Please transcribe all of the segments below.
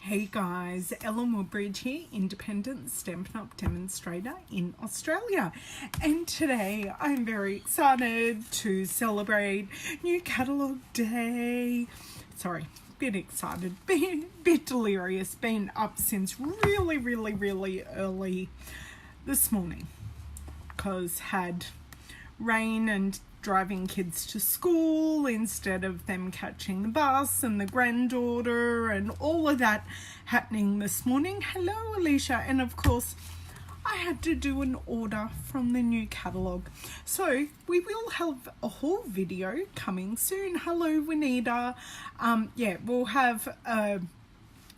Hey guys, Ellen Woodbridge here, independent Stampin' Up demonstrator in Australia. And today I'm very excited to celebrate New Catalogue Day. Sorry, bit excited, bit delirious, been up since really early this morning because had rain and driving kids to school instead of them catching the bus and the granddaughter and all of that happening this morning. Hello Alicia. And of course I had to do an order from the new catalogue, so we will have a haul video coming soon. Hello Juanita. We'll have a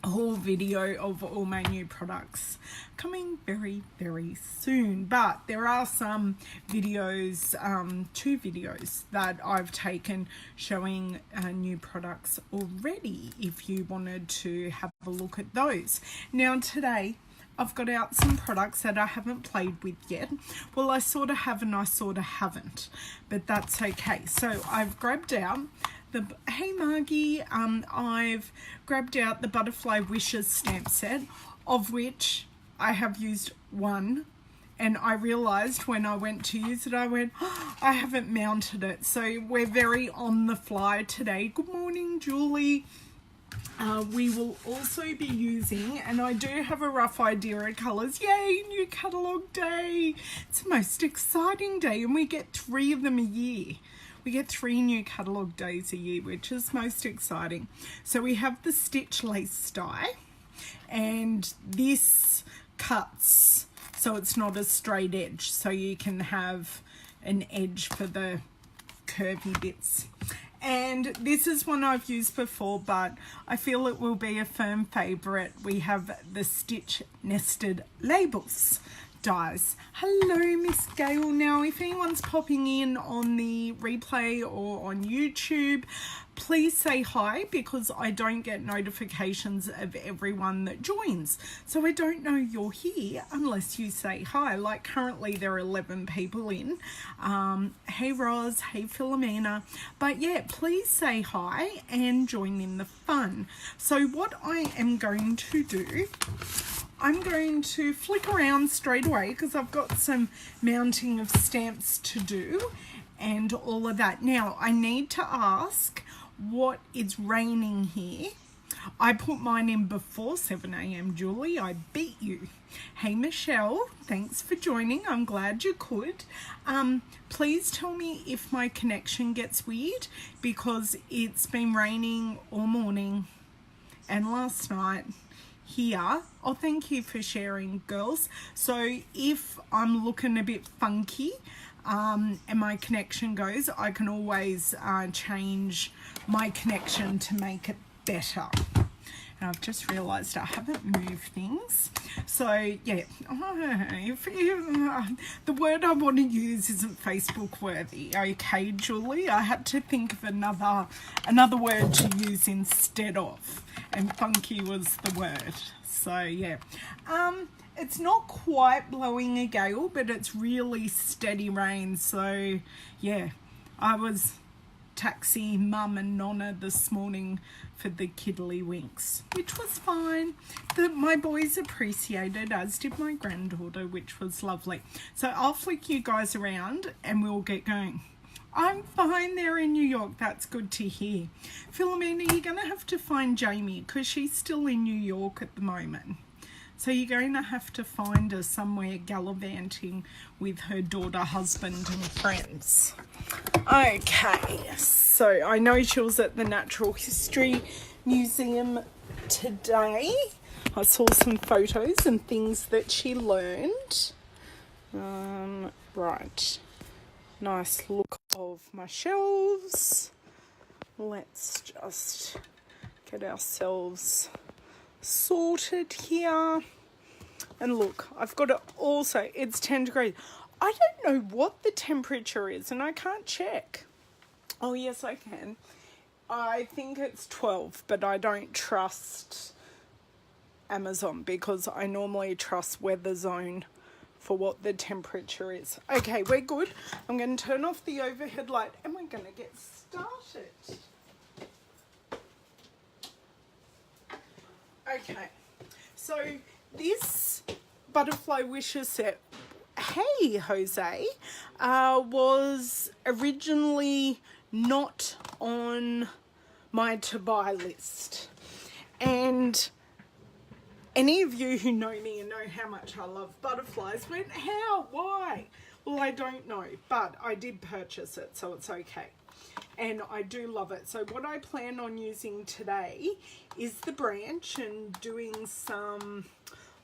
haul video of all my new products coming very soon, but there are some videos, 2 videos that I've taken showing new products already if you wanted to have a look at those. Now today I've got out some products that I haven't played with yet. Well, I sort of have and I sort of haven't, but that's okay. So I've grabbed out hey Margie, I've grabbed out the Butterfly Wishes stamp set, of which I have used one, and I realized when I went to use it, I went, oh, I haven't mounted it. So we're very on the fly today. Good morning, Julie. We will also be using, and I do have a rough idea of colours. Yay, new catalogue day. It's the most exciting day, and we get 3 of them a year. We get 3 new catalogue days a year, which is most exciting. So we have the stitch lace die, and this cuts so it's not a straight edge, so you can have an edge for the curvy bits. And this is one I've used before, but I feel it will be a firm favourite. We have the stitch nested labels dies. Hello Miss Gail. Now if anyone's popping in on the replay or on YouTube, please say hi, because I don't get notifications of everyone that joins, so I don't know you're here unless you say hi. Like currently there are 11 people in. Hey Roz, hey Philomena, but yeah, please say hi and join in the fun. So what I am going to do, I'm going to flick around straight away because I've got some mounting of stamps to do and all of that. Now I need to ask, what is raining here? I put mine in before 7 a.m. Julie, I beat you. Hey Michelle, thanks for joining. I'm glad you could. Please tell me if my connection gets weird, because it's been raining all morning and last night here. Oh, thank you for sharing, girls. So if I'm looking a bit funky and my connection goes, I can always change my connection to make it better. And I've just realized I haven't moved things. So yeah, the word I want to use isn't Facebook worthy. Okay, Julie, I had to think of another word to use instead of, and funky was the word. So yeah, it's not quite blowing a gale, but it's really steady rain. So yeah, I was taxiing Mum and Nonna this morning for the kiddlywinks, which was fine. My boys appreciated, as did my granddaughter, which was lovely. So I'll flick you guys around and we'll get going. I'm fine there in New York. That's good to hear. Philomena, you're going to have to find Jamie because she's still in New York at the moment. So you're going to have to find her somewhere gallivanting with her daughter, husband and friends. Okay, so I know she was at the Natural History Museum today. I saw some photos and things that she learned. Right, nice look of my shelves. Let's just get ourselves sorted here. And look, I've got it also, it's 10 degrees. I don't know what the temperature is and I can't check. Oh yes, I can. I think it's 12, but I don't trust Amazon because I normally trust Weather Zone for what the temperature is. Okay, we're good. I'm going to turn off the overhead light and we're going to get started. Okay, Okay, so this Butterfly Wishes set, hey Jose, was originally not on my to buy list. And any of you who know me and know how much I love butterflies went, how? Why? Well, I don't know, but I did purchase it, so it's okay. And I do love it. So what I plan on using today is the branch and doing some,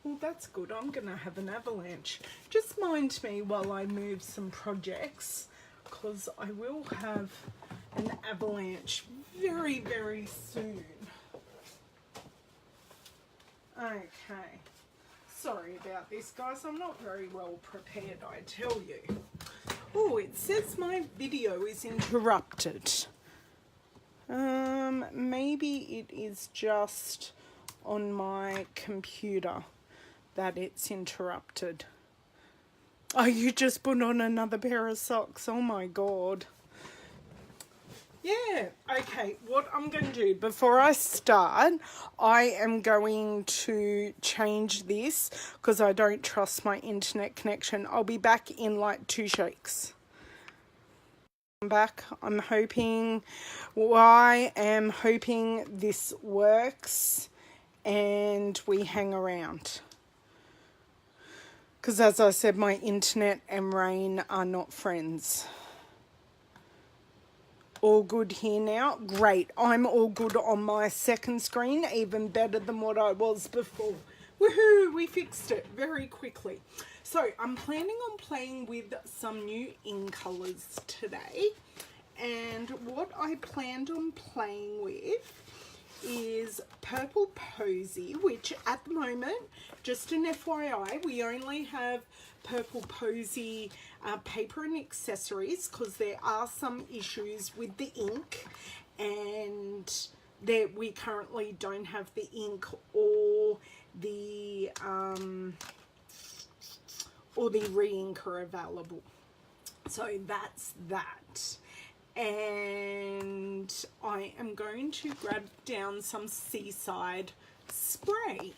well, that's good. I'm going to have an avalanche. Just mind me while I move some projects, because I will have an avalanche very, very soon. Okay. Sorry about this, guys. I'm not very well prepared, I tell you. Oh, it says my video is interrupted. Maybe it is just on my computer that it's interrupted. Oh, you just put on another pair of socks. Oh my God. Yeah, okay, what I'm going to do before I start, I am going to change this because I don't trust my internet connection. I'll be back in like 2 shakes. I'm back. I am hoping this works and we hang around. Because as I said, my internet and rain are not friends. All good here now? Great. I'm all good on my second screen, even better than what I was before. Woohoo! We fixed it very quickly. So I'm planning on playing with some new ink colours today. And what I planned on playing with is Purple Posy, which at the moment, just an FYI, we only have Purple Posy paper and accessories because there are some issues with the ink, and we currently don't have the ink or the re-inker available. So that's that. And I am going to grab down some Seaside spray,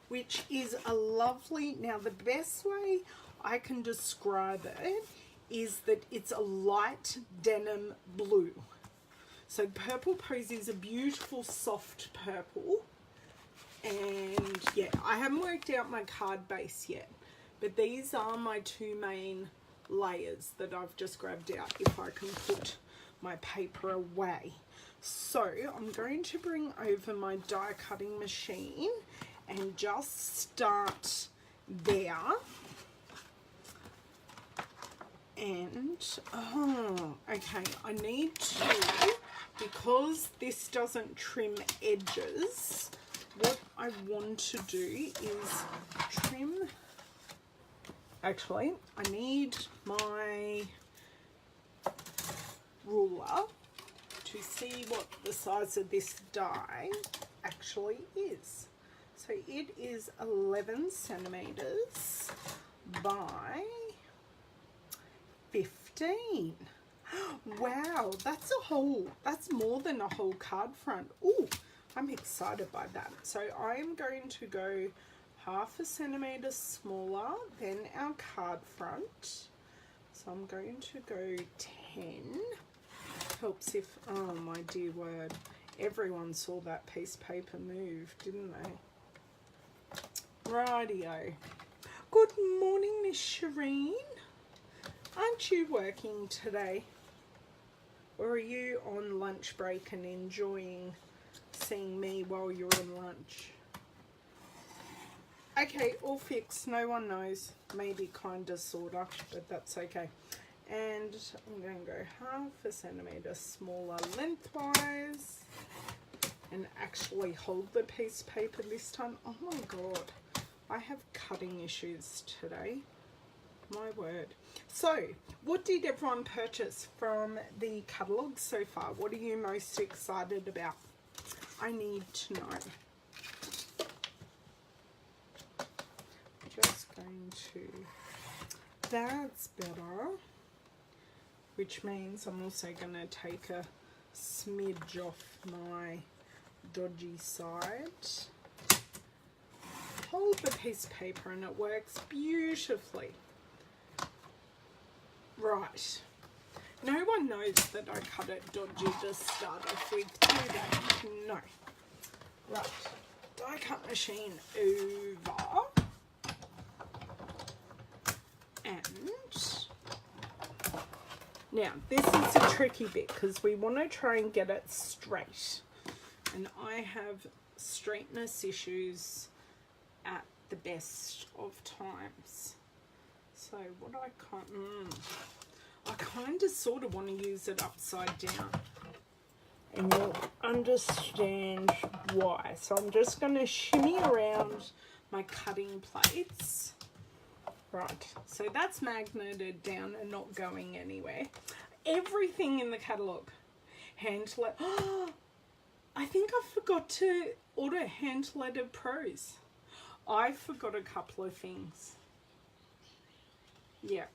which is a lovely, now the best way I can describe it is that it's a light denim blue. So Purple Posy is a beautiful soft purple, and yeah, I haven't worked out my card base yet, but these are my 2 main layers that I've just grabbed out if I can put my paper away. So I'm going to bring over my die cutting machine and just start there. And okay, I need to, because this doesn't trim edges, what I want to do is trim. Actually, I need my ruler to see what the size of this die actually is. So it is 11 centimeters by 15. Wow, that's more than a whole card front. Oh, I'm excited by that. So I am going to go 1/2 centimeter smaller than our card front. So I'm going to go 10. Helps if, oh my dear word, everyone saw that piece of paper move, didn't they? Rightio. Good morning, Miss Shireen. Aren't you working today? Or are you on lunch break and enjoying seeing me while you're on lunch? Okay, all fixed. No one knows. Maybe kinda, sorta, but that's okay. And I'm going to go 1/2 centimeter smaller lengthwise and actually hold the piece of paper this time. Oh my God, I have cutting issues today. My word. So, what did everyone purchase from the catalogue so far? What are you most excited about? I need to know. Just going to, that's better. Which means I'm also going to take a smidge off my dodgy side. the piece of paper and it works beautifully. Right. No one knows that I cut it dodgy to start off with, do they? No. Right. Die cut machine over. And now this is a tricky bit because we want to try and get it straight. And I have straightness issues at the best of times. So what I kind of sort of want to use it upside down. And you'll understand why. So I'm just going to shimmy around my cutting plates. Right, so that's magneted down and not going anywhere. Everything in the catalogue, hand-lettered. Oh, I think I forgot to order hand-lettered pros. I forgot a couple of things. Yeah,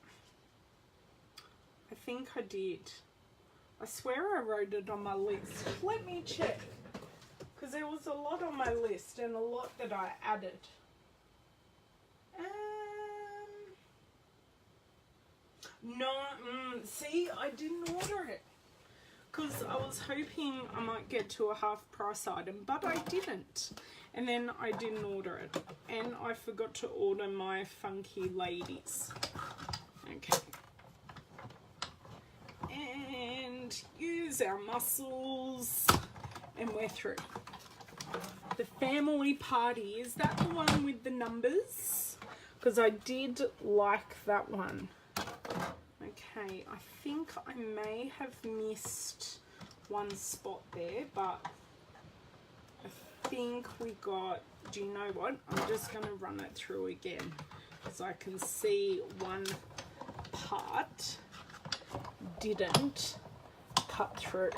I think I did. I swear I wrote it on my list. Let me check, because there was a lot on my list and a lot that I added. No, see, I didn't order it because I was hoping I might get to a half price item, but I didn't. And then I didn't order it. And I forgot to order my funky ladies. Okay. And use our muscles. And we're through. The family party. Is that the one with the numbers? Because I did like that one. Okay, I think I may have missed one spot there, but I think we got, do you know what? I'm just going to run it through again because I can see one part didn't cut through.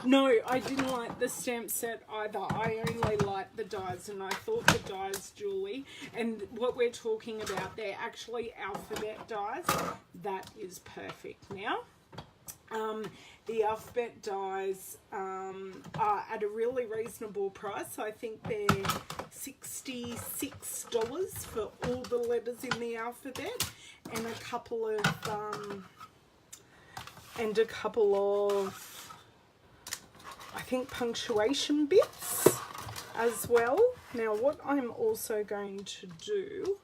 No, I didn't like the stamp set either. I only liked the dies, and I thought the dies, Julie, and what we're talking about, they're actually alphabet dies. That is perfect. Now, the alphabet dies are at a really reasonable price. I think they're $66 for all the letters in the alphabet, and a couple of I think punctuation bits as well. Now what I'm also going to do,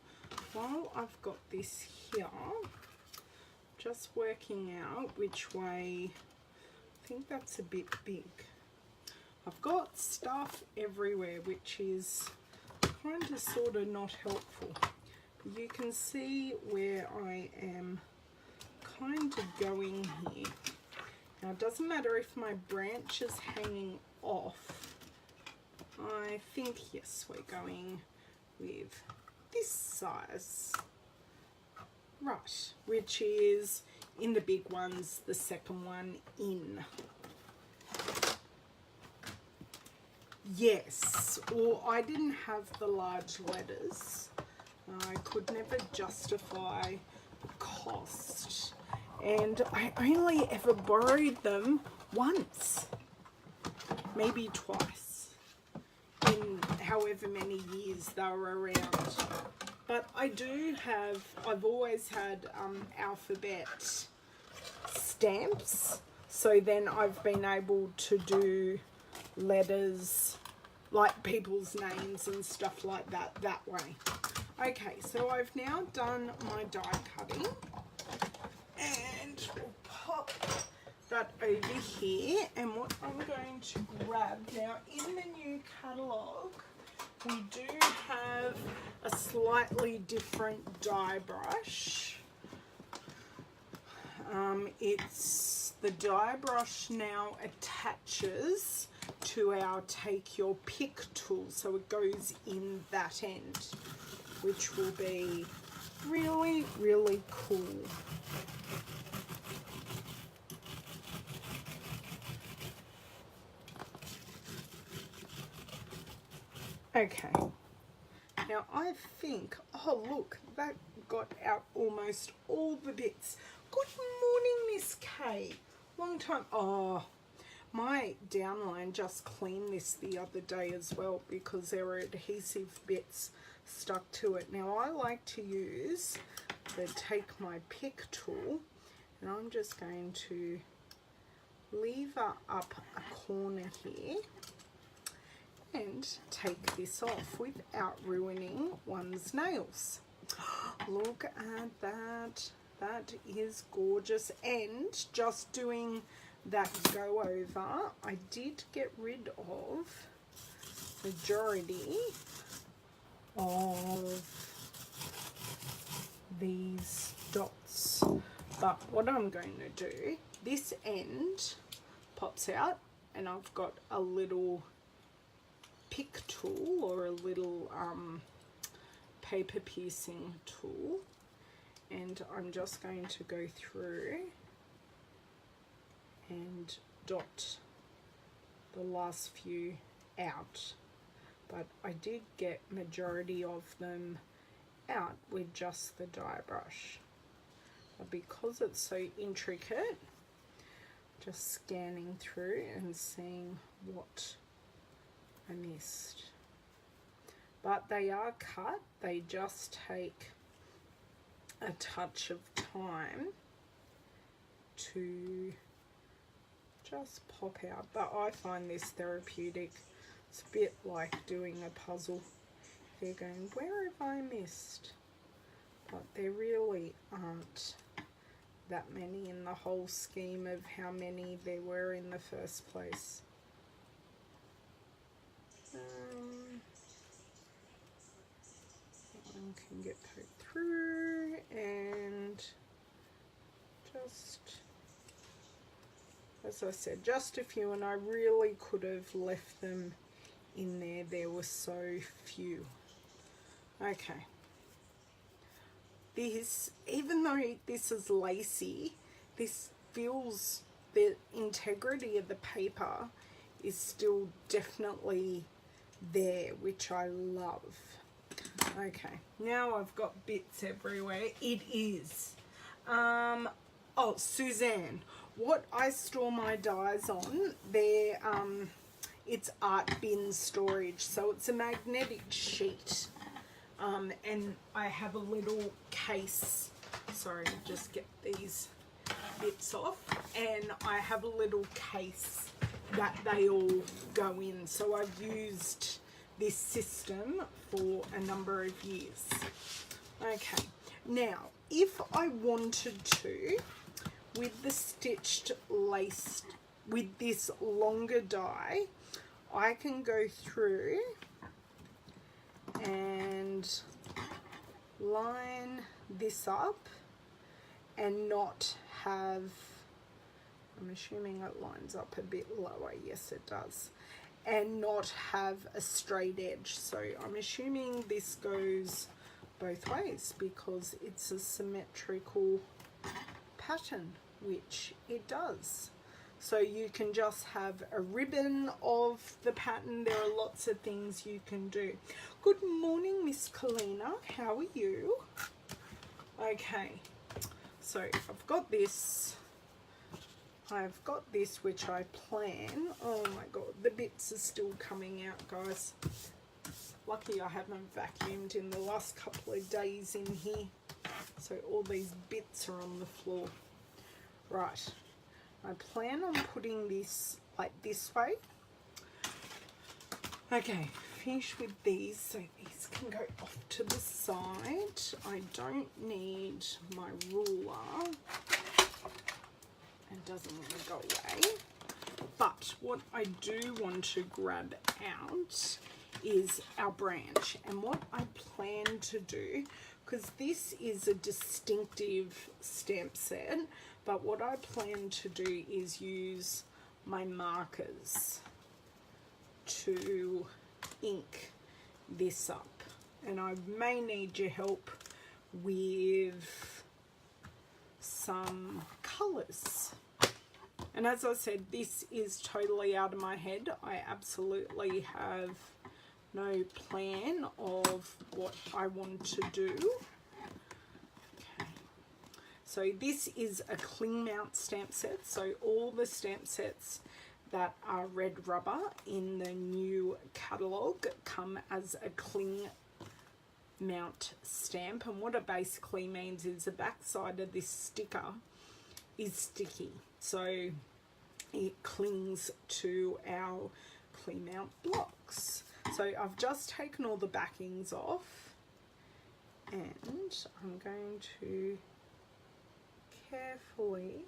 while I've got this here, just working out which way, I think that's a bit big. I've got stuff everywhere which is kind of sort of not helpful. You can see where I am kind of going here. Now, it doesn't matter if my branch is hanging off. I think, yes, we're going with this size. Right, which is, in the big ones, the second one in. Yes, or I didn't have the large letters. I could never justify the cost. And I only ever borrowed them once, maybe twice, in however many years they were around. But I do have, I've always had alphabet stamps, so then I've been able to do letters, like people's names and stuff like that, that way. Okay, so I've now done my die cutting. And we'll pop that over here, and what I'm going to grab now, in the new catalogue we do have a slightly different die brush. It's the die brush now attaches to our take your pick tool, so it goes in that end, which will be really, really cool. Okay, now I think, oh look, that got out almost all the bits. Good morning, Miss Kay. Long time. Oh, my my downline just cleaned this the other day as well because there were adhesive bits stuck to it. Now I like to use the Take My Pick tool, and I'm just going to lever up a corner here and take this off without ruining one's nails. Look at that. That is gorgeous. And just doing that go over, I did get rid of majority of these dots. But what I'm going to do, this end pops out and I've got a little pick tool or a little paper piercing tool, and I'm just going to go through and dot the last few out, but I did get majority of them out with just the die brush. But because it's so intricate, just scanning through and seeing what I missed. But they are cut, they just take a touch of time to just pop out, but I find this therapeutic. It's a bit like doing a puzzle. They're going, where have I missed? But there really aren't that many in the whole scheme of how many there were in the first place. One can get poked through, and just, as I said, just a few, and I really could have left them in there. There were so few. Okay. This, even though this is lacy, this feels, the integrity of the paper is still definitely there, which I love. Okay, now I've got bits everywhere. It is, oh, Suzanne, what I store my dies on, they're, it's art bin storage, so it's a magnetic sheet. And I have a little case, sorry, just get these bits off, and I have a little case that they all go in. So I've used this system for a number of years. Okay, now if I wanted to, with the stitched lace, with this longer die, I can go through and line this up and not have, I'm assuming it lines up a bit lower, yes it does, and not have a straight edge. So I'm assuming this goes both ways because it's a symmetrical pattern, which it does. So you can just have a ribbon of the pattern. There are lots of things you can do. Good morning, Miss Kalina. How are you? Okay, so I've got this. I've got this, which I plan. Oh my God, the bits are still coming out, guys. Lucky I haven't vacuumed in the last couple of days in here. So all these bits are on the floor. Right. I plan on putting this like this way. Okay, finish with these, so these can go off to the side. I don't need my ruler. It doesn't want to go away. But what I do want to grab out is our branch. And what I plan to do, because this is a distinctive stamp set, but what I plan to do is use my markers to ink this up. And I may need your help with some colours. And as I said, this is totally out of my head. I absolutely have no plan of what I want to do. So this is a cling mount stamp set. So all the stamp sets that are red rubber in the new catalogue come as a cling mount stamp, and what it basically means is the back side of this sticker is sticky, so it clings to our cling mount blocks. So I've just taken all the backings off, and I'm going to carefully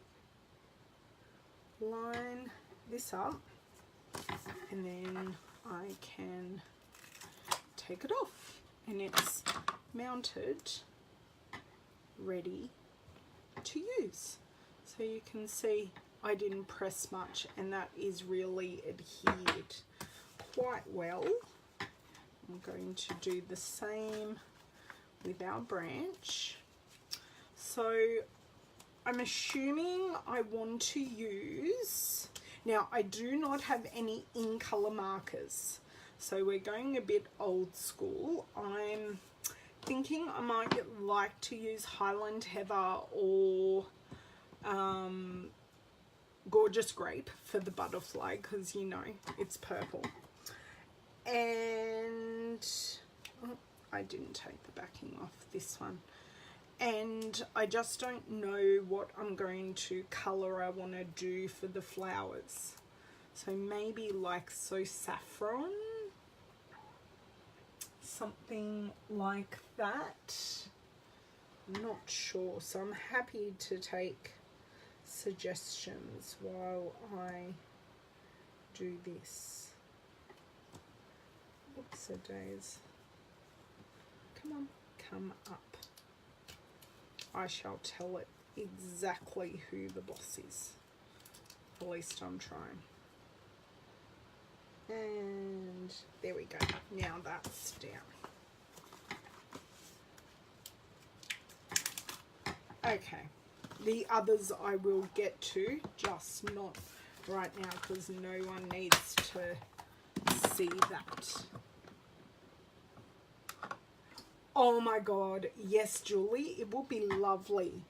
line this up, and then I can take it off, and it's mounted ready to use. So you can see I didn't press much, and that is really adhered quite well. I'm going to do the same with our branch. So I'm assuming I want to use, now I do not have any in colour markers, so we're going a bit old school. I'm thinking I might like to use Highland Heather or Gorgeous Grape for the butterfly, because you know it's purple. And oh, I didn't take the backing off this one, and I just don't know what I'm going to colour I want to do for the flowers. So maybe like saffron, something like that. I'm not sure, so I'm happy to take suggestions while I do this. Oops, a days. Come on, come up. I shall tell it exactly who the boss is. At least I'm trying. And there we go. Now that's down. Okay. The others I will get to, just not right now, because no one needs to see that. Oh my god, yes, Julie, it will be lovely.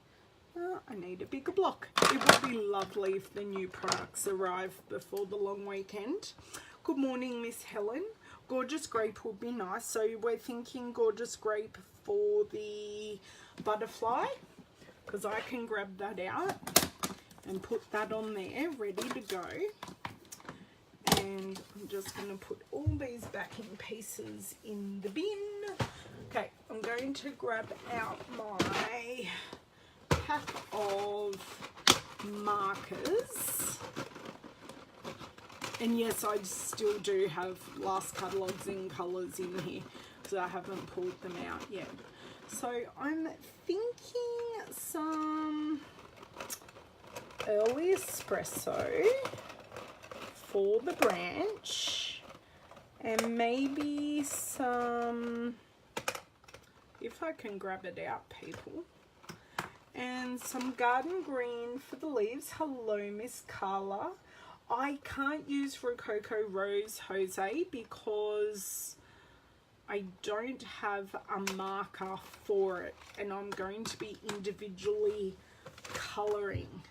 I need a bigger block. It would be lovely if the new products arrive before the long weekend. Good morning, Miss Helen. Gorgeous Grape would be nice. So we're thinking Gorgeous Grape for the butterfly, because I can grab that out and put that on there ready to go. And I'm just going to put all these backing pieces in the bin. Okay, I'm going to grab out my pack of markers. And yes, I still do have last catalogues in colours in here, because I haven't pulled them out yet. So I'm thinking some early espresso for the branch, and maybe some, if I can grab it out, people, and some garden green for the leaves. Hello, Miss Carla. I can't use Rococo Rose Jose because I don't have a marker for it, and I'm going to be individually colouring.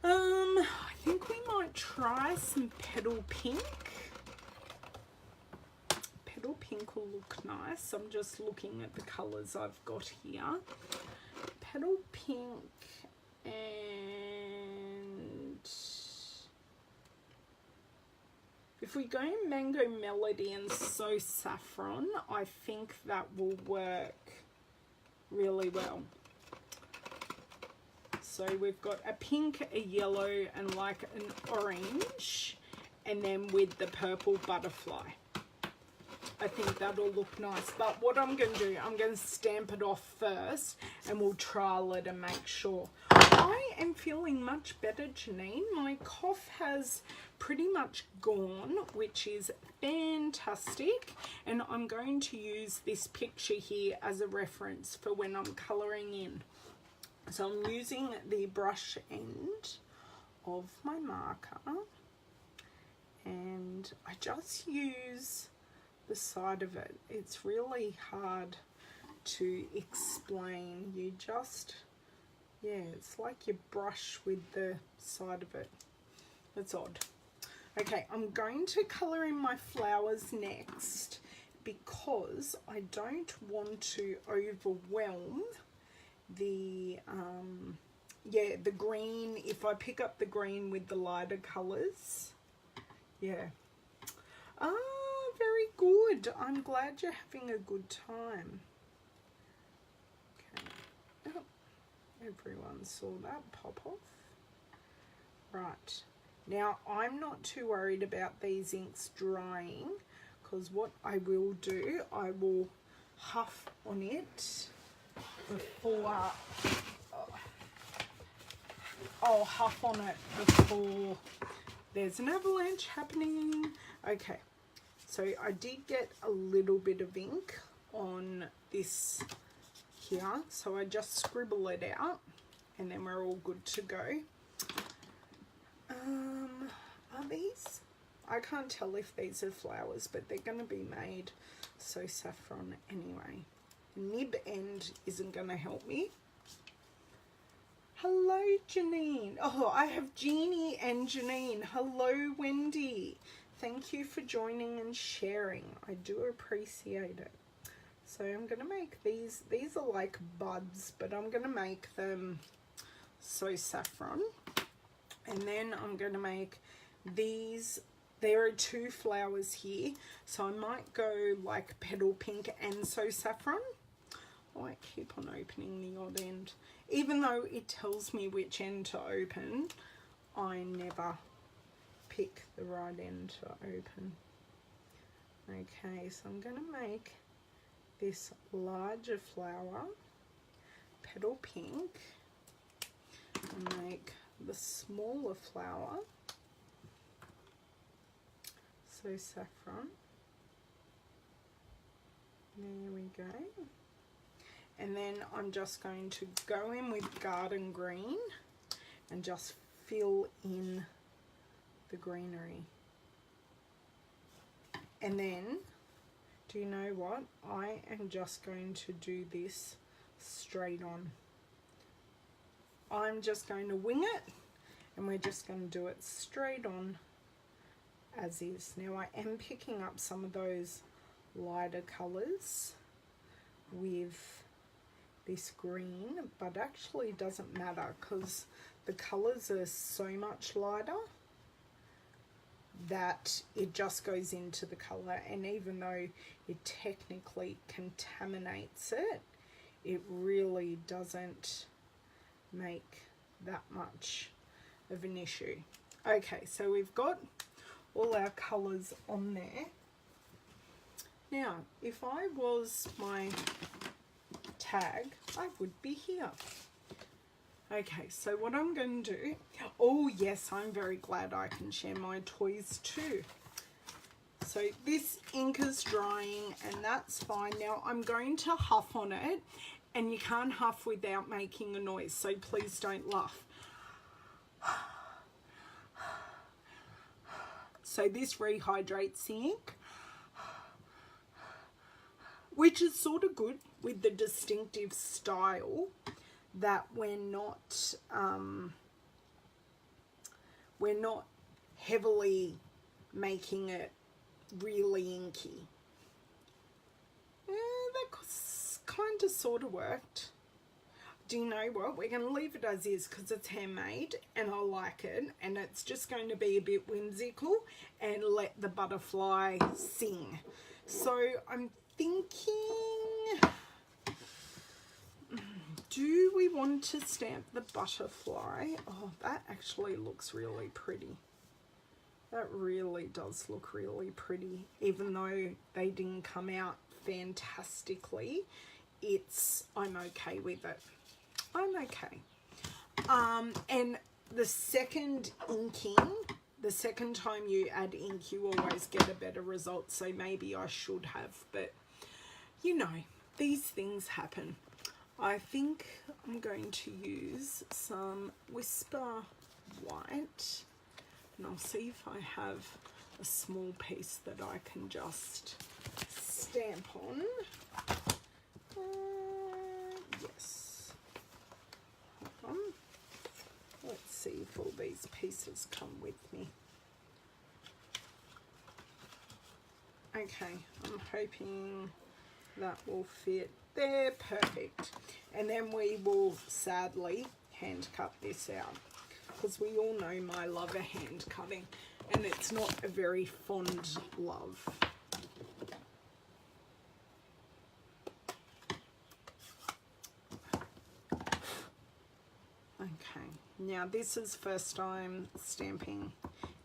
I think we might try some Petal Pink. Petal Pink will look nice. I'm just looking at the colours I've got here. Petal Pink and if we go Mango Melody and So Saffron, I think that will work really well. So we've got a pink, a yellow, and like an orange, and then with the purple butterfly. I think that'll look nice. But what I'm going to do, I'm going to stamp it off first, and we'll trial it and make sure. I am feeling much better, Janine. My cough has pretty much gone, which is fantastic. And I'm going to use this picture here as a reference for when I'm colouring in. So I'm using the brush end of my marker, and I just use the side of it. It's really hard to explain. You just, yeah, it's like you brush with the side of it. That's odd. Okay, I'm going to colour in my flowers next because I don't want to overwhelm the the green. If I pick up the green with the lighter colours, yeah. Ah, very good. I'm glad you're having a good time. Okay. Oh, everyone saw that pop off. Right. Now, I'm not too worried about these inks drying because what I will do, I will huff on it before... I'll huff on it before there's an avalanche happening. Okay, so I did get a little bit of ink on this here, so I just scribble it out and then we're all good to go. Are these? I can't tell if these are flowers, but they're going to be made so saffron anyway. The nib end isn't going to help me. Hello, Janine. Oh, I have Jeannie and Janine. Hello, Wendy. Thank you for joining and sharing. I do appreciate it. So I'm going to make these. These are like buds, but I'm going to make them so saffron. And then I'm going to make these. There are 2 flowers here, so I might go like petal pink and so saffron. Oh, I keep on opening the odd end. Even though it tells me which end to open, I never pick the right end to open. Okay, so I'm going to make this larger flower, petal pink, and make the smaller flower, so saffron. There we go. And then I'm just going to go in with garden green and just fill in the greenery. And then, do you know what? I am just going to do this straight on. I'm just going to wing it and we're just going to do it straight on as is. Now I am picking up some of those lighter colours with this green, but actually it doesn't matter because the colours are so much lighter that it just goes into the colour, and even though it technically contaminates it, it really doesn't make that much of an issue. Okay, so we've got all our colours on there. Now, if I was my tag, I would be here. Okay, so what I'm going to do, oh yes, I'm very glad I can share my toys too. So this ink is drying and that's fine. Now I'm going to huff on it, and you can't huff without making a noise, so please don't laugh. So this rehydrates the ink, which is sort of good with the distinctive style that we're not heavily making it really inky. That kind of sort of worked. Do you know what? We're going to leave it as is because it's handmade and I like it, and it's just going to be a bit whimsical and let the butterfly sing. So I'm thinking, do we want to stamp the butterfly? Oh, that actually looks really pretty. That really does look really pretty, even though they didn't come out fantastically. I'm okay with it. I'm okay. And the second inking, the second time you add ink, you always get a better result. So maybe I should have, but you know, these things happen. I think I'm going to use some Whisper White, and I'll see if I have a small piece that I can just stamp on. Yes. Hold on. Let's see if all these pieces come with me. Okay, I'm hoping that will fit there. Perfect. And then we will sadly hand cut this out, because we all know my love of hand cutting, and it's not a very fond love. Okay, now this is first time stamping,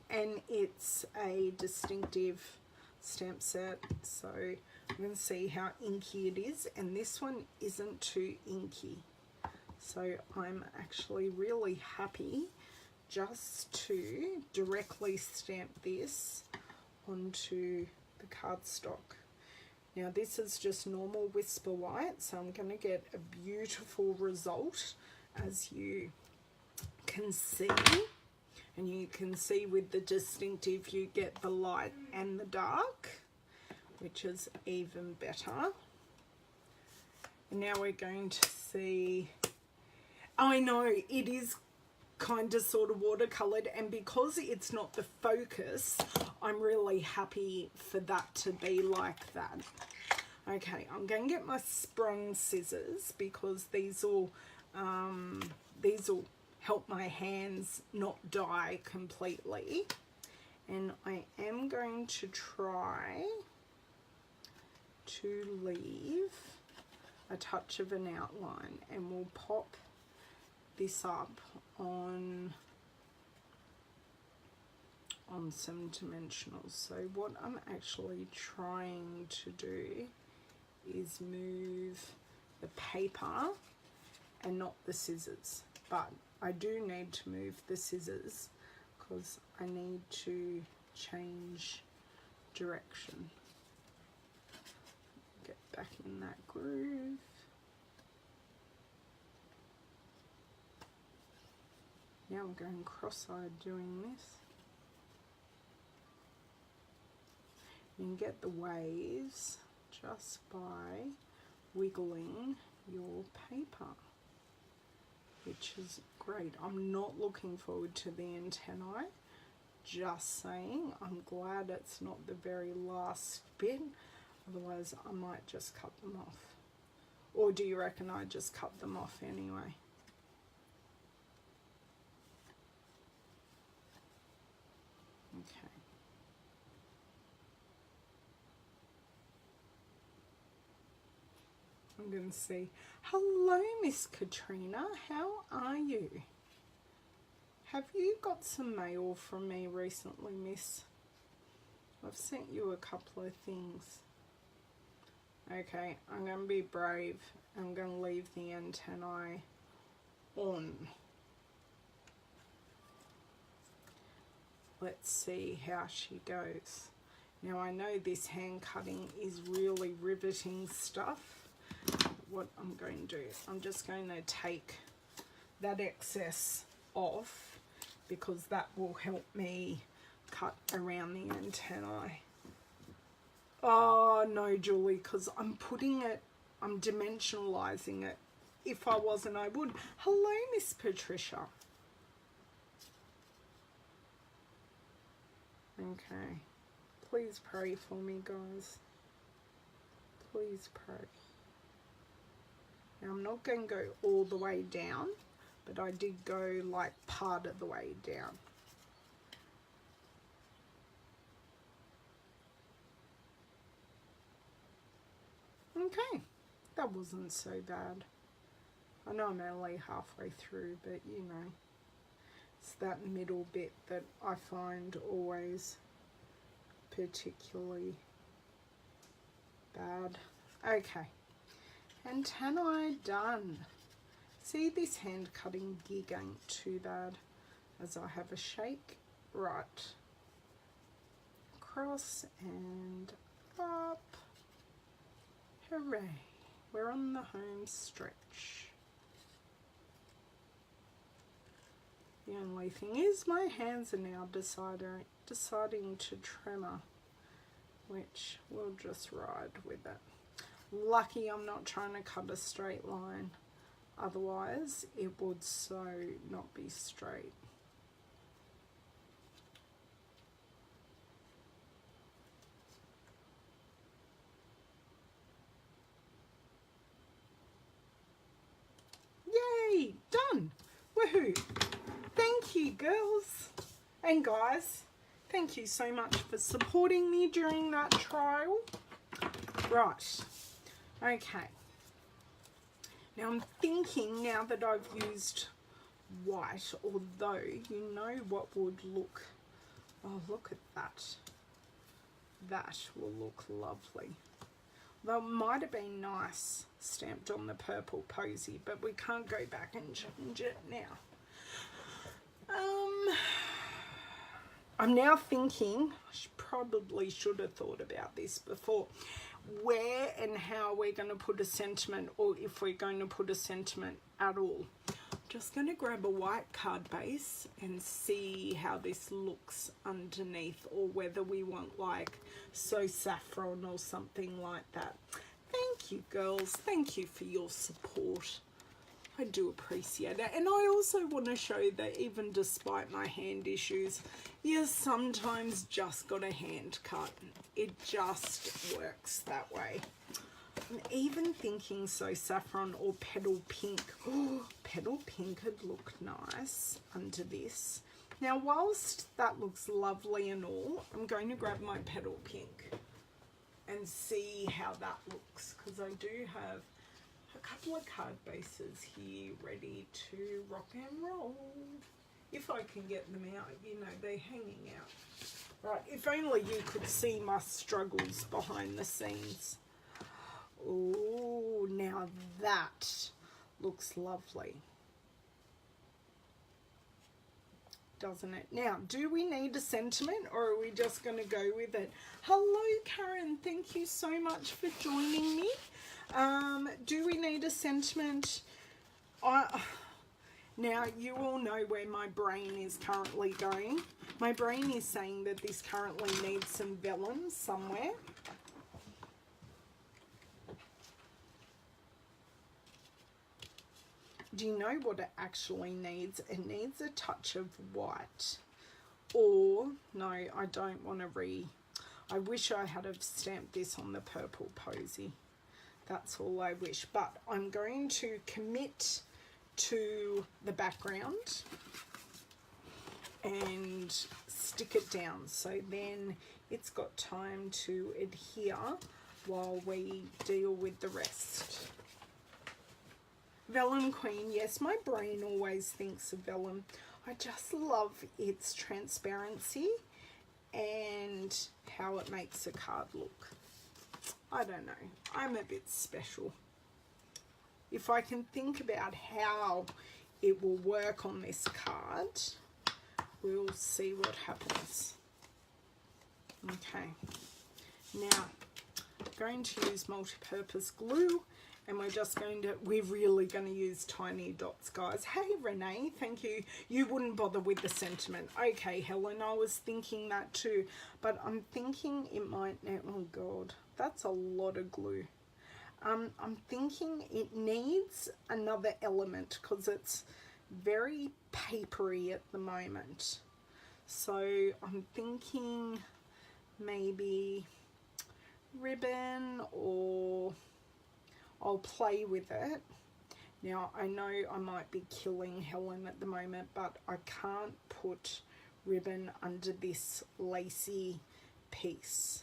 and it's a distinctive stamp set, so I'm going to see how inky it is, and this one isn't too inky, so I'm actually really happy just to directly stamp this onto the cardstock. Now this is just normal Whisper White, so I'm going to get a beautiful result, as you can see. And you can see with the distinctive you get the light and the dark, which is even better. And now we're going to see, I know it is kind of sort of watercolored, and because it's not the focus, I'm really happy for that to be like that. Okay, I'm going to get my sprung scissors, because these will help my hands not die completely. And I am going to try to leave a touch of an outline, and we'll pop this up on some dimensionals. So what I'm actually trying to do is move the paper and not the scissors, but I do need to move the scissors because I need to change direction. Get back in that groove. Now I'm going cross-eyed doing this. You can get the waves just by wiggling your paper, which is great. I'm not looking forward to the antennae, just saying. I'm glad it's not the very last bit, otherwise I might just cut them off. Or do you reckon I just cut them off anyway? Okay. I'm going to see. Hello, Miss Katrina. How are you? Have you got some mail from me recently, Miss? I've sent you a couple of things. Okay, I'm going to be brave. I'm going to leave the antennae on. Let's see how she goes. Now I know this hand cutting is really riveting stuff. What I'm going to do, I'm just going to take that excess off, because that will help me cut around the antennae. Oh no, Julie, because I'm putting it, I'm dimensionalizing it. If I wasn't, I would. Hello, Miss Patricia. Okay, please pray for me, guys. Please pray. Now I'm not going to go all the way down, but I did go like part of the way down. Okay, that wasn't so bad. I know I'm only halfway through, but you know, it's that middle bit that I find always particularly bad. Okay, antennae done. See, this hand cutting gig ain't too bad, as I have a shake right across and up. Hooray, we're on the home stretch. The only thing is my hands are now deciding to tremor, which we'll just ride with it. Lucky I'm not trying to cut a straight line. otherwise it would so not be straight. Yay, done. Woohoo. Thank you, girls and guys. Thank you so much for supporting me during that trial. Right, okay. Now I'm thinking, now that I've used white, although you know what would look, oh look at that. That will look lovely. Though it might have been nice stamped on the purple posy, but we can't go back and change it now. I'm now thinking, probably should have thought about this before, where and how we're going to put a sentiment, or if we're going to put a sentiment at all. Just going to grab a white card base and see how this looks underneath, or whether we want like So Saffron or something like that. Thank you, girls. Thank you for your support. I do appreciate it. And I also want to show that even despite my hand issues, you sometimes just got a hand cut. It just works that way. I'm even thinking So Saffron or Petal Pink. Oh, Petal Pink would look nice under this. Now, whilst that looks lovely and all, I'm going to grab my Petal Pink and see how that looks, because I do have a couple of card bases here ready to rock and roll. If I can get them out, you know, they're hanging out. Right, if only you could see my struggles behind the scenes. Oh, now that looks lovely, doesn't it? Now, do we need a sentiment, or are we just going to go with it? Hello, Karen. Thank you so much for joining me. Do we need a sentiment? Now, you all know where my brain is currently going. My brain is saying that this currently needs some vellum somewhere. Do you know what it actually needs? It needs a touch of white. Or, no, I don't want to I wish I had have stamped this on the purple posy. That's all I wish. But I'm going to commit to the background and stick it down. So then it's got time to adhere while we deal with the rest. Vellum Queen, yes, my brain always thinks of vellum. I just love its transparency and how it makes a card look. I don't know, I'm a bit special. If I can think about how it will work on this card, we'll see what happens. Okay, now I'm going to use multi-purpose glue. And we're really going to use tiny dots, guys. Hey, Renee, thank you. You wouldn't bother with the sentiment. Okay, Helen, I was thinking that too. But I'm thinking it might, oh God, that's a lot of glue. I'm thinking it needs another element because it's very papery at the moment. So I'm thinking maybe ribbon, or I'll play with it. Now, I know I might be killing Helen at the moment, but I can't put ribbon under this lacy piece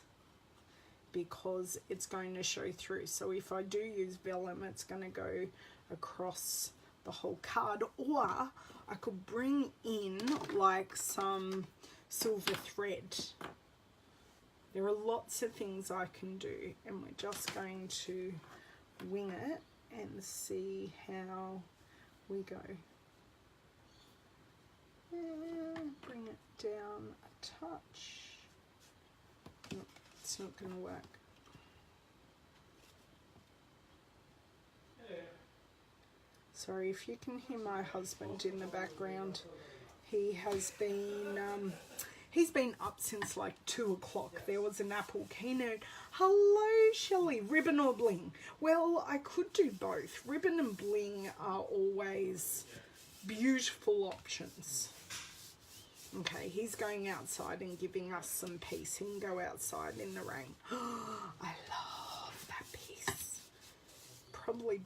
because it's going to show through. So if I do use vellum, it's going to go across the whole card. Or I could bring in like some silver thread. There are lots of things I can do, and we're just going to wing it and see how we go. And bring it down a touch. Nope, it's not going to work. Sorry if you can hear my husband in the background. He has been He's been up since like 2 o'clock. There was an Apple keynote. Hello, Shelley. Ribbon or bling? Well, I could do both. Ribbon and bling are always beautiful options. Okay, he's going outside and giving us some peace. He can go outside in the rain. I love that piece. Probably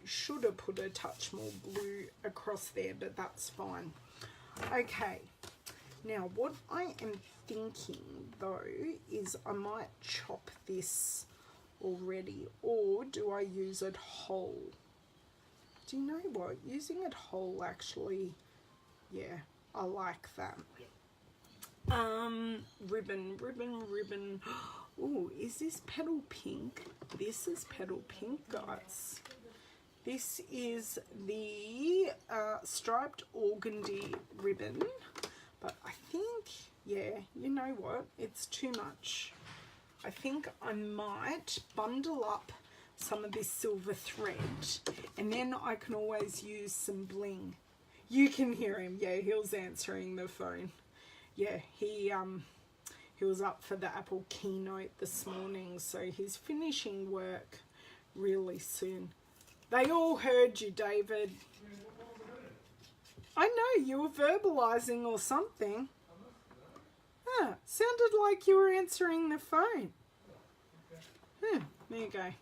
should have put a touch more blue across there, but that's fine. Okay, now what I am thinking though is I might chop this already, or do I use it whole? Do you know what? Using it whole actually, yeah, I like that. Ribbon. Oh, is this petal pink? This is petal pink, guys. This is the striped organdy ribbon, but I think, yeah, you know what? It's too much. I think I might bundle up some of this silver thread, and then I can always use some bling. You can hear him. Yeah, he was answering the phone. Yeah, he was up for the Apple keynote this morning, so he's finishing work really soon. They all heard you, David. I know, you were verbalizing or something. Ah, sounded like you were answering the phone. There you go.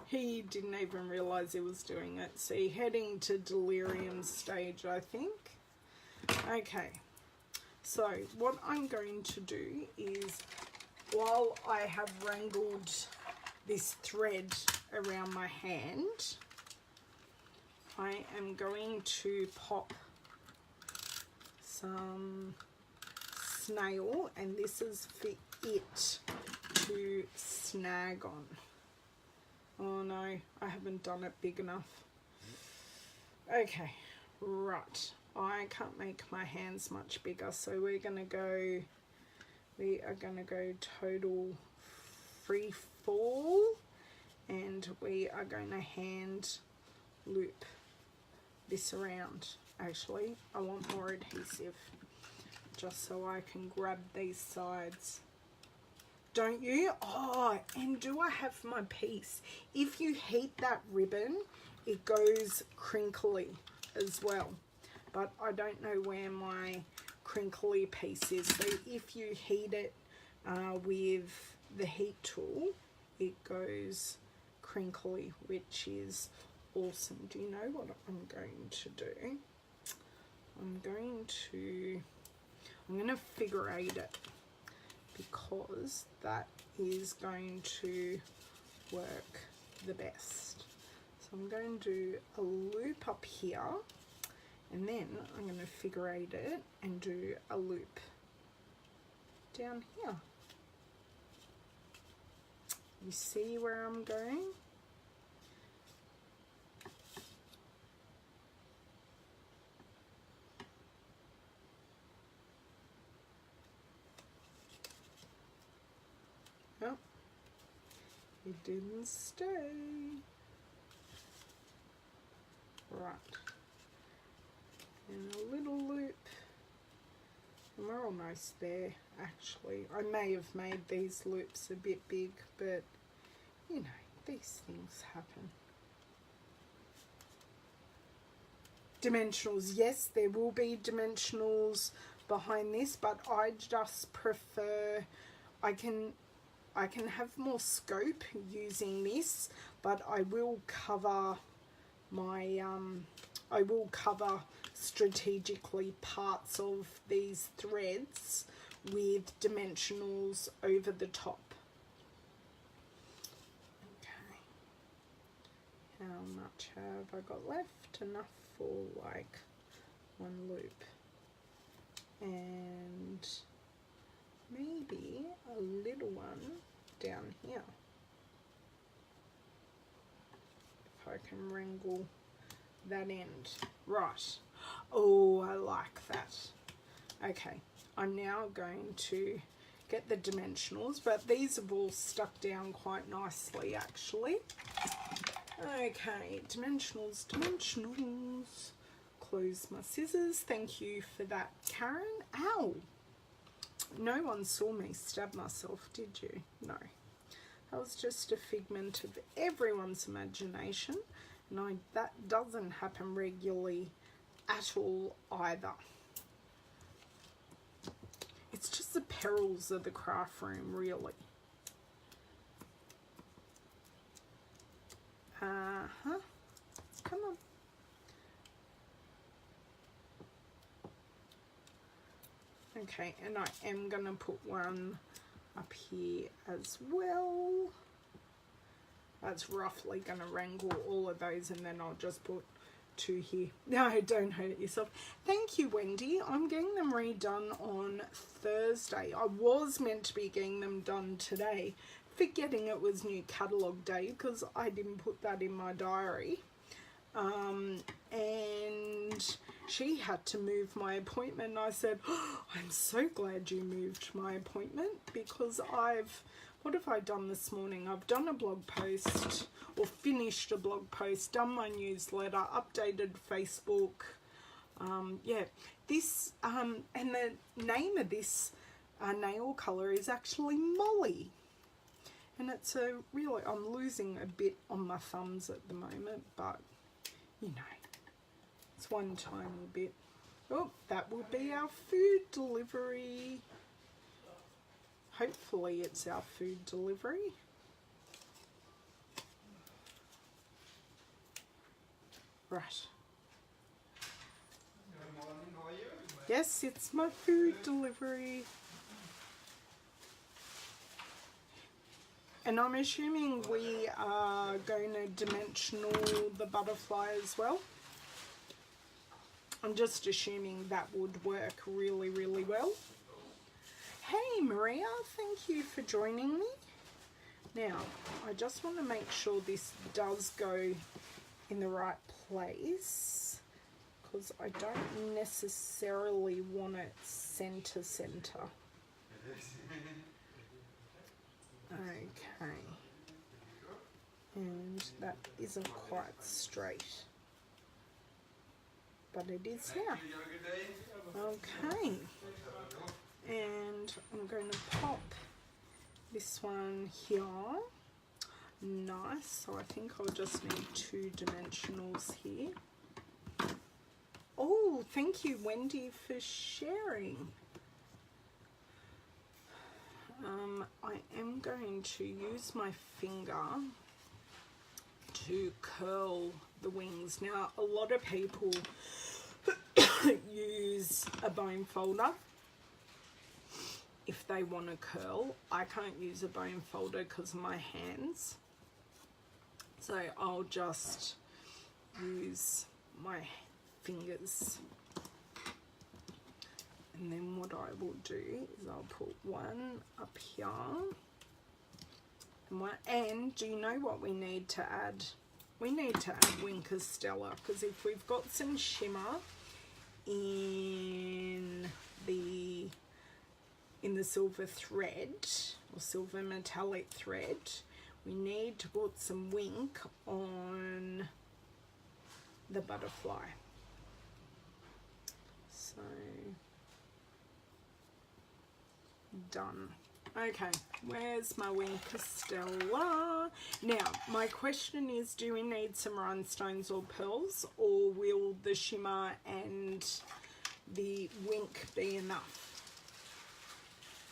He didn't even realise he was doing it. See, heading to delirium stage, I think. Okay, so what I'm going to do is, while I have wrangled this thread around my hand, I am going to pop some snail, and this is for it to snag on. Oh no, I haven't done it big enough. Okay, right. I can't make my hands much bigger, so we are gonna go total free fall, and we are going to hand loop this around. Actually, I want more adhesive just so I can grab these sides. Don't you? Oh, and do I have my piece? If you heat that ribbon, it goes crinkly as well. But I don't know where my crinkly piece is. So if you heat it with the heat tool, it goes crinkly, which is awesome. Do you know what I'm going to do? I'm going to figure eight it, because that is going to work the best. So I'm going to do a loop up here, and then I'm going to figure eight it and do a loop down here. You see where I'm going? Oh, it didn't stay. Right. And a little loop. And we're almost there, actually. I may have made these loops a bit big, but you know, these things happen. Dimensionals, yes, there will be dimensionals behind this, but I just prefer, I can have more scope using this, but I will cover my, I will cover strategically parts of these threads with dimensionals over the top. Okay, how much have I got left? Enough for like one loop, and maybe a little one down here if I can wrangle that end. Right. Oh, I like that. Okay, I'm now going to get the dimensionals, but these have all stuck down quite nicely actually. Okay, dimensionals. Close my scissors. Thank you for that, Karen. Ow! No one saw me stab myself, did you? No. That was just a figment of everyone's imagination. And that doesn't happen regularly at all either. It's just the perils of the craft room, really. Come on. Okay, and I am going to put one up here as well. That's roughly going to wrangle all of those, and then I'll just put 2 here. No, don't hurt yourself. Thank you, Wendy. I'm getting them redone on Thursday. I was meant to be getting them done today, forgetting it was new catalogue day because I didn't put that in my diary. And she had to move my appointment, and I said, oh, I'm so glad you moved my appointment, because what have I done this morning? I've done a blog post, or finished a blog post, done my newsletter, updated Facebook. Yeah, this, and the name of this nail colour is actually Molly. And it's I'm losing a bit on my thumbs at the moment, but you know, it's one tiny bit. Oh, that will be our food delivery. Hopefully it's our food delivery. Right. Good morning, how are you? Yes, it's my food delivery. And I'm assuming we are going to dimensional the butterfly as well. I'm just assuming that would work really, really well. Hey Maria, thank you for joining me. Now, I just want to make sure this does go in the right place, because I don't necessarily want it center. Okay, and that isn't quite straight, but it is now. Okay, and I'm going to pop this one here. Nice, so I think I'll just need 2 dimensionals here. Oh, thank you, Wendy, for sharing. I am going to use my finger to curl the wings. Now, a lot of people use a bone folder if they want to curl. I can't use a bone folder because of my hands. So I'll just use my fingers. And then what I will do is I'll put one up here. And do you know what we need to add? We need to add Winker Stella, because if we've got some shimmer in the silver thread, or silver metallic thread, we need to put some wink on the butterfly. So, done. Okay, where's my Winker Stella? Now, my question is, do we need some rhinestones or pearls, or will the shimmer and the wink be enough?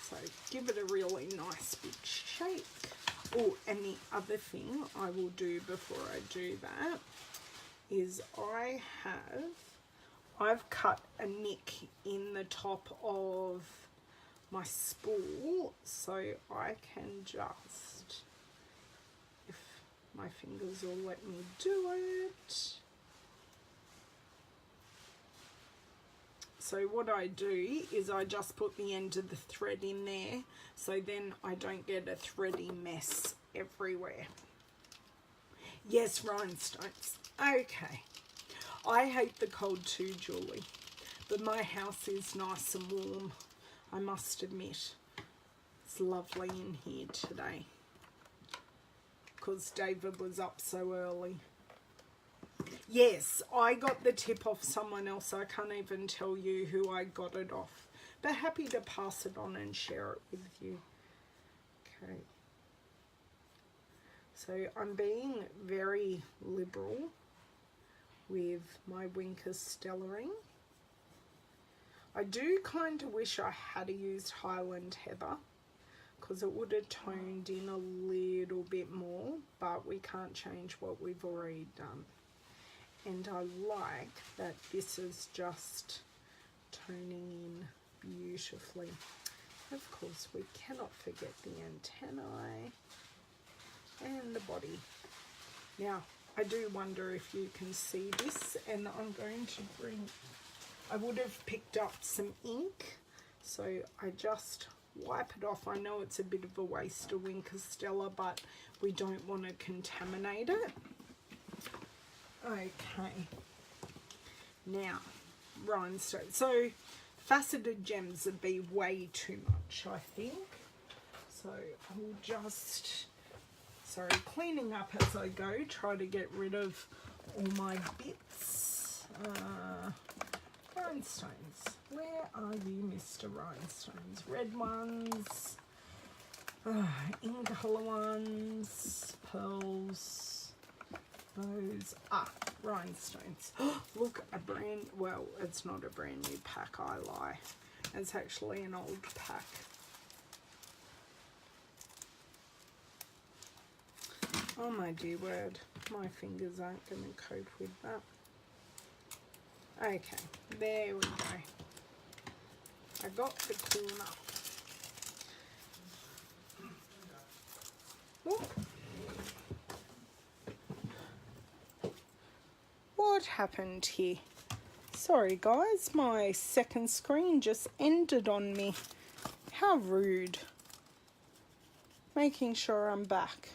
So give it a really nice big shake. Oh, and the other thing I will do before I do that is I've cut a nick in the top of my spool, so I can just, if my fingers will let me do it. So what I do is I just put the end of the thread in there, so then I don't get a thready mess everywhere. Yes, rhinestones. Okay. I hate the cold too, Julie, but my house is nice and warm, I must admit. It's lovely in here today because David was up so early. Yes, I got the tip off someone else. I can't even tell you who I got it off, but happy to pass it on and share it with you. Okay. So I'm being very liberal with my Winker stellaring. I do kind of wish I had used Highland Heather because it would have toned in a little bit more, but we can't change what we've already done. And I like that this is just toning in beautifully. Of course, we cannot forget the antennae and the body. Now, I do wonder if you can see this, and I'm going to bring, I would have picked up some ink, so I just wipe it off. I know it's a bit of a waste of Winker Stella, but we don't want to contaminate it. Okay, now rhinestone. So faceted gems would be way too much, I think. So I'll just, sorry, cleaning up as I go, try to get rid of all my bits. Rhinestones, where are you, Mr. Rhinestones? Red ones, in colour ones, pearls, those, rhinestones. Look, a brand, well, it's not a brand new pack, I lie. It's actually an old pack. Oh my dear word, my fingers aren't going to cope with that. Okay, there we go. I got the corner. Whoop. What happened here? Sorry guys, my second screen just ended on me. How rude. Making sure I'm back.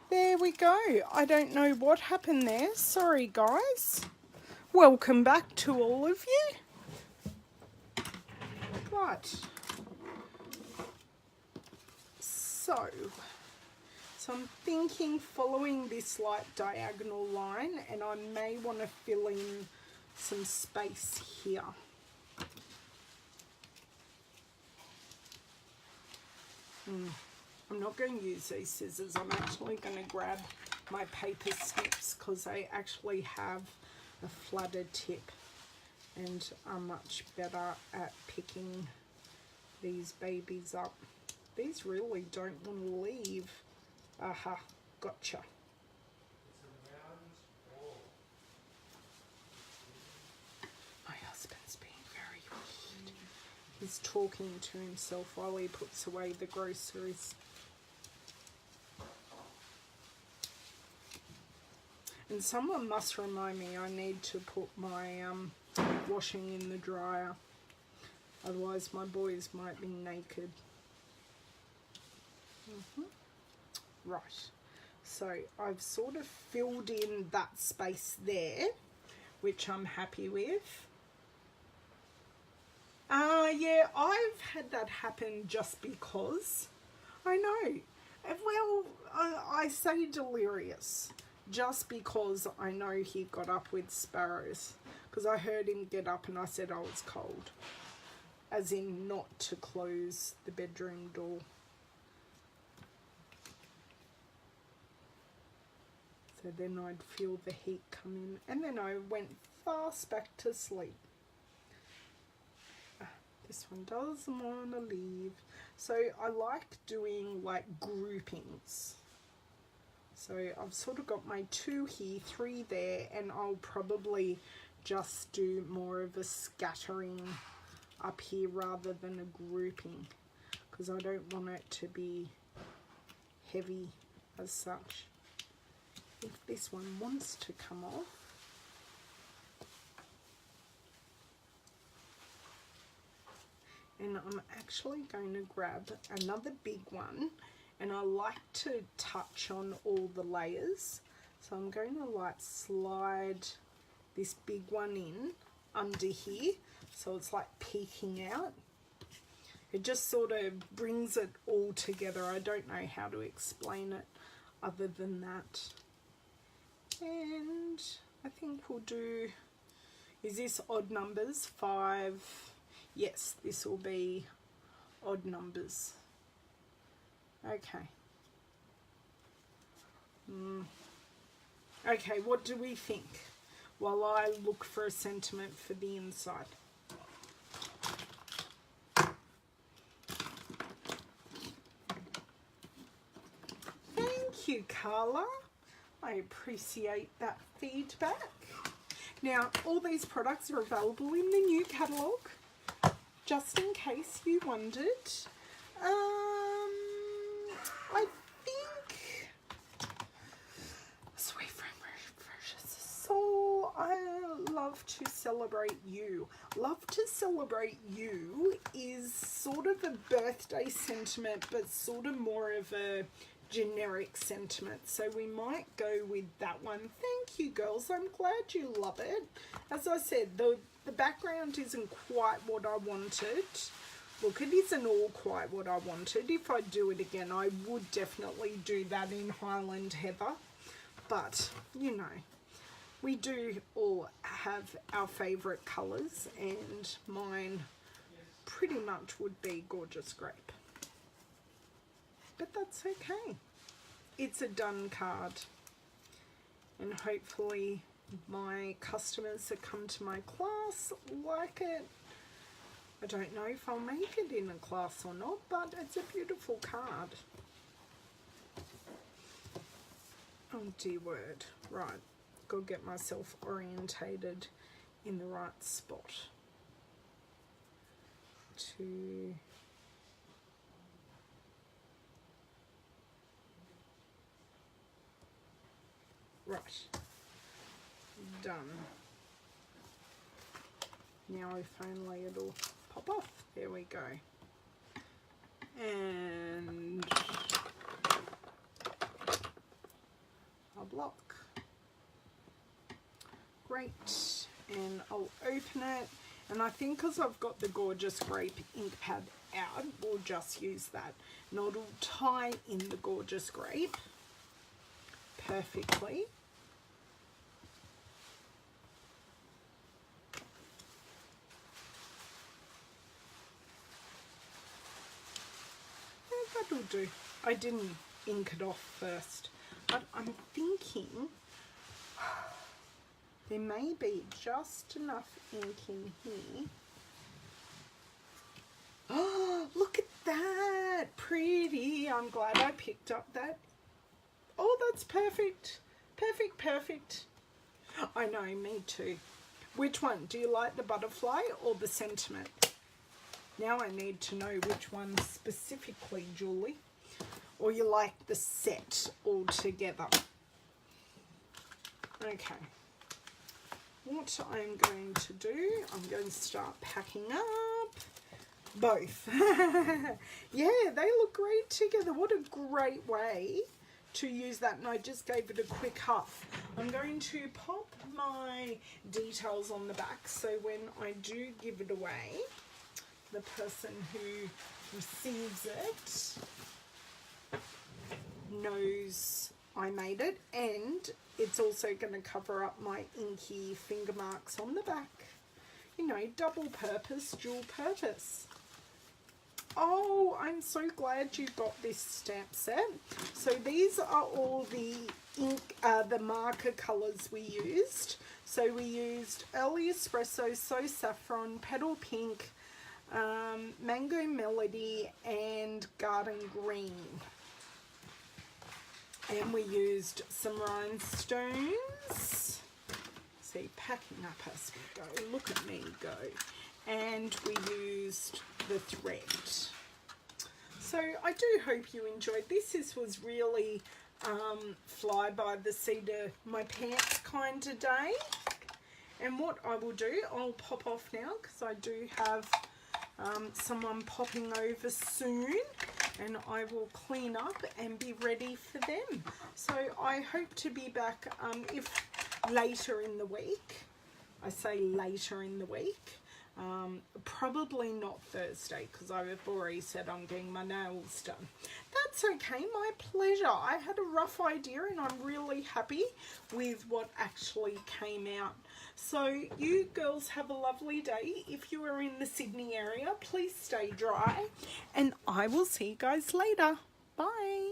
There we go. I don't know what happened there. Sorry guys. Welcome back to all of you. Right. So I'm thinking following this light diagonal line, and I may want to fill in some space here. I'm not going to use these scissors. I'm actually going to grab my paper snips because they actually have a flatter tip and are much better at picking these babies up. These really don't want to leave. Aha, gotcha. My husband's being very weird. He's talking to himself while he puts away the groceries. And someone must remind me I need to put my washing in the dryer. Otherwise my boys might be naked. Right, so I've sort of filled in that space there, which I'm happy with. Yeah, I've had that happen just because. I know. Well, I say delirious just because I know he got up with sparrows, because I heard him get up and I said I was cold, as in not to close the bedroom door. So then I'd feel the heat come in, and then I went fast back to sleep. This one doesn't want to leave. So I like doing like groupings. So I've sort of got my 2 here, 3 there, and I'll probably just do more of a scattering up here rather than a grouping, because I don't want it to be heavy as such. If this one wants to come off, and I'm actually going to grab another big one, and I like to touch on all the layers, so I'm going to like slide this big one in under here so it's like peeking out. It just sort of brings it all together. I don't know how to explain it other than that. And I think we'll do, is this odd numbers? 5, Yes, this will be odd numbers. Okay. Okay, what do we think? While I look for a sentiment for the inside. Thank you, Carla. I appreciate that feedback. Now, all these products are available in the new catalogue, just in case you wondered. I think Sweet Precious Soul, I love to celebrate you. Love to celebrate you is sort of a birthday sentiment, but sort of more of a generic sentiment, so we might go with that one. Thank you, girls. I'm glad you love it. As I said, the background isn't quite what I wanted. Look, it isn't all quite what I wanted. If I do it again, I would definitely do that in Highland Heather, but you know, we do all have our favourite colours, and mine pretty much would be Gorgeous Grape. But that's okay. It's a done card. And hopefully my customers that come to my class like it. I don't know if I'll make it in a class or not, but it's a beautiful card. Oh dear word. Right, go get myself orientated in the right spot to... Right, done. Now if only it'll pop off. There we go. And I'll block. Great. And I'll open it. And I think because I've got the Gorgeous Grape ink pad out, we'll just use that. And it'll tie in the Gorgeous Grape perfectly. Yeah, that'll do. I didn't ink it off first, but I'm thinking there may be just enough ink in here. Oh, look at that! Pretty. I'm glad I picked up that. Oh, that's perfect. Perfect, perfect. I know, me too. Which one? Do you like the butterfly or the sentiment? Now I need to know which one specifically, Julie. Or you like the set altogether. Okay. What I'm going to do, I'm going to start packing up both. Yeah, they look great together. What a great way to use that, and I just gave it a quick huff. I'm going to pop my details on the back so when I do give it away, the person who receives it knows I made it, and it's also going to cover up my inky finger marks on the back. You know, double purpose, dual purpose. Oh, I'm so glad you got this stamp set. So these are all the ink, the marker colours we used. So we used Early Espresso, So Saffron, Petal Pink, Mango Melody, and Garden Green. And we used some rhinestones. See, packing up as we go. Look at me go. And we used the thread. So I do hope you enjoyed this. This was really fly by the seat of my pants kind of day. And what I will do, I'll pop off now because I do have someone popping over soon, and I will clean up and be ready for them. So I hope to be back if later in the week. I say later in the week. Probably not Thursday because I've already said I'm getting my nails done. That's okay, my pleasure. I had a rough idea and I'm really happy with what actually came out. So you girls have a lovely day. If you are in the Sydney area, please stay dry, and I will see you guys later. Bye.